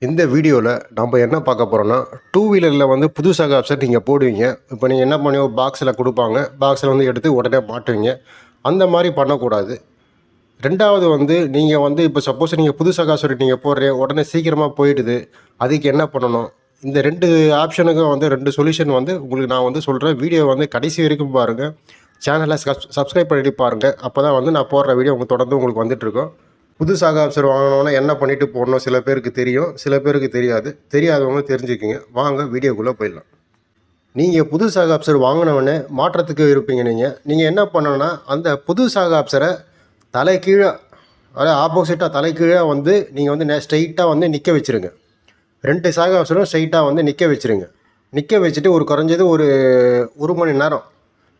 இந்த வீடியோவில் நம்ம என்ன பார்க்க போகிறோன்னா, டூ வீலரில் வந்து புது சக ஆப்ஷன் நீங்கள் போடுவீங்க. இப்போ நீங்கள் என்ன பண்ணுவீங்க, பாக்ஸில் கொடுப்பாங்க, பாக்ஸில் வந்து எடுத்து உடனே மாட்டுவீங்க. அந்த மாதிரி பண்ணக்கூடாது. ரெண்டாவது வந்து நீங்கள் வந்து இப்போ சப்போஸ் நீங்கள் புது சக ஆப்ஷன் நீங்கள் போடுறீங்க, உடனே சீக்கிரமாக போயிடுது. அதுக்கு என்ன பண்ணணும்? இந்த 2 ஆப்ஷனுக்கும் வந்து 2 சொல்யூஷன் வந்து உங்களுக்கு நான் வந்து சொல்கிறேன். வீடியோ வந்து கடைசி வரைக்கும் பாருங்கள். சேனலை சப்ஸ்கிரைப் பண்ணிட்டு பாருங்கள். அப்போ தான் வந்து நான் போடுற வீடியோ தொடர்ந்து உங்களுக்கு வந்துட்டுருக்கோம். புது சக ஆப்ஷன் வாங்கினோன்னா என்ன பண்ணிட்டு போடணும் சில பேருக்கு தெரியும், சில பேருக்கு தெரியாது. தெரியாதவங்க தெரிஞ்சுக்கிங்க. வாங்க வீடியோக்குள்ளே போயிடலாம். நீங்கள் புது சக ஆப்ஷன் வாங்கினவொடனே மாற்றத்துக்கு இருப்பீங்க. நீங்கள் என்ன பண்ணணும்னா, அந்த புது சக ஆப்ஷனை தலைகீழே, அதாவது ஆப்போசிட்டாக தலைகீழே வந்து நீங்கள் வந்து ஸ்ட்ரைட்டாக வந்து நிற்க வச்சுருங்க. 2 சக ஆப்ஷனும் ஸ்ட்ரைட்டாக வந்து நிற்க வச்சுருங்க. நிற்க வச்சுட்டு ஒரு குறைஞ்சது ஒரு 1 மணி நேரம்,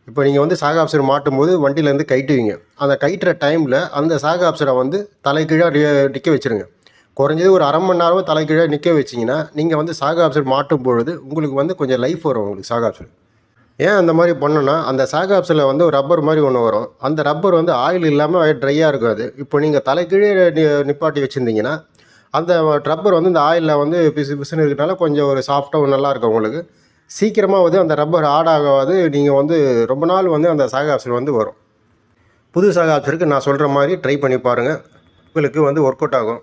இப்போ நீங்கள் வந்து சாக ஆப்ஷன் மாட்டும்போது வண்டியிலேருந்து கட்டுவீங்க. அந்த கட்டுற டைமில் அந்த சாக ஆப்ஷனை வந்து தலைகீழாக நிற்க வச்சுருங்க. குறைஞ்சது ஒரு அரை மணி நேரம் தலைகீழாக நிற்க வச்சிங்கன்னா, நீங்கள் வந்து சாக ஆப்ஷன் மாட்டும் பொழுது உங்களுக்கு வந்து கொஞ்சம் லைஃப் வரும். உங்களுக்கு சாக ஆப்ஷன் ஏன் அந்த மாதிரி பண்ணோன்னா, அந்த சாக ஆப்ஷனில் வந்து ஒரு ரப்பர் மாதிரி ஒன்று வரும். அந்த ரப்பர் வந்து ஆயில் இல்லாமல் ட்ரையாக இருக்காது. இப்போ நீங்கள் தலைகீழே நிப்பாட்டி வச்சுருந்தீங்கன்னா, அந்த ரப்பர் வந்து இந்த ஆயிலில் வந்து பிசு பிசுன்னு இருக்கிறனால கொஞ்சம் ஒரு சாஃப்டாக நல்லாயிருக்கும். உங்களுக்கு சீக்கிரமாக வந்து அந்த ரப்பர் ஆடாகாது. நீங்கள் வந்து ரொம்ப நாள் வந்து அந்த சாக ஆப்ஷன் வந்து வரும். புது சாக ஆப்ஷனுக்கு நான் சொல்கிற மாதிரி ட்ரை பண்ணி பாருங்கள். உங்களுக்கு வந்து ஒர்க் அவுட் ஆகும்.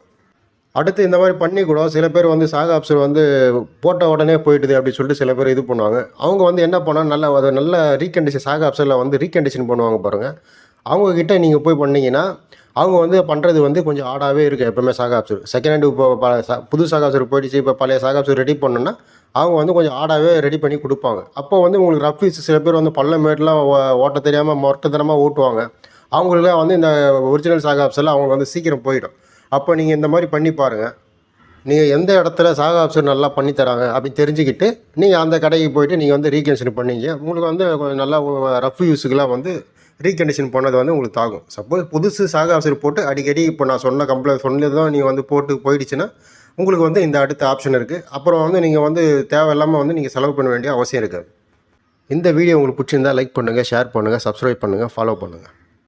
அடுத்து இந்த மாதிரி பண்ணி கூட சில பேர் வந்து சாக ஆப்ஷன் வந்து போட்ட உடனே போயிட்டுது அப்படின்னு சொல்லிட்டு சில பேர் இது பண்ணுவாங்க. அவங்க வந்து என்ன பண்ணால் நல்ல ரீகண்டிஷன் சாக ஆப்ஷனில் வந்து ரீகண்டிஷன் பண்ணுவாங்க பாருங்கள். அவங்கக்கிட்ட நீங்கள் போய் பண்ணிங்கன்னா, அவங்க வந்து பண்ணுறது வந்து கொஞ்சம் ஆடாகவே இருக்குது. எப்போவுமே சாக ஆப்ஷன் செகண்ட் ஹேண்டு இப்போ புது சாக ஆப்ஷன் போயிடுச்சு, இப்போ பழைய சாக ஆப்ஷன் ரெடி பண்ணணுன்னா அவங்க வந்து கொஞ்சம் ஆடாகவே ரெடி பண்ணி கொடுப்பாங்க. அப்போ வந்து உங்களுக்கு ரஃப் யூஸ் சில பேர் வந்து பள்ளமேட்டெலாம் ஓட்ட தெரியாமல் மொட்டத்தனமாக ஓட்டுவாங்க. அவங்களுக்குலாம் வந்து இந்த ஒரிஜினல் சாக ஆப்ஷனில் அவங்க வந்து சீக்கிரம் போயிடும். அப்போ நீங்கள் இந்த மாதிரி பண்ணி பாருங்கள். நீங்கள் எந்த இடத்துல சாக ஆப்ஷன் நல்லா பண்ணித்தராங்க அப்படின்னு தெரிஞ்சுக்கிட்டு நீங்கள் அந்த கடைக்கு போய்ட்டு நீங்கள் வந்து ரீகண்டிஷன் பண்ணிங்க. உங்களுக்கு வந்து கொஞ்சம் நல்லா ரஃப் யூஸுக்கெலாம் வந்து ரீகண்டிஷன் பண்ணது வந்து உங்களுக்கு தாகும். சப்போஸ் புதுசு சாக ஆப்ஷன் போட்டு அடிக்கடி இப்போ நான் சொன்ன கம்ப்ளைண்ட் சொன்னது தான் நீங்கள் வந்து போட்டு போயிடுச்சுன்னா, உங்களுக்கு வந்து இந்த அடுத்த ஆப்ஷன் இருக்குது. அப்புறம் வந்து நீங்கள் வந்து தேவையில்லாமல் வந்து நீங்கள் செலவு பண்ண வேண்டிய அவசியம் இருக்காது. இந்த வீடியோ உங்களுக்கு பிடிச்சிருந்தால் லைக் பண்ணுங்கள், ஷேர் பண்ணுங்கள், சப்ஸ்கிரைப் பண்ணுங்கள், ஃபாலோ பண்ணுங்கள்.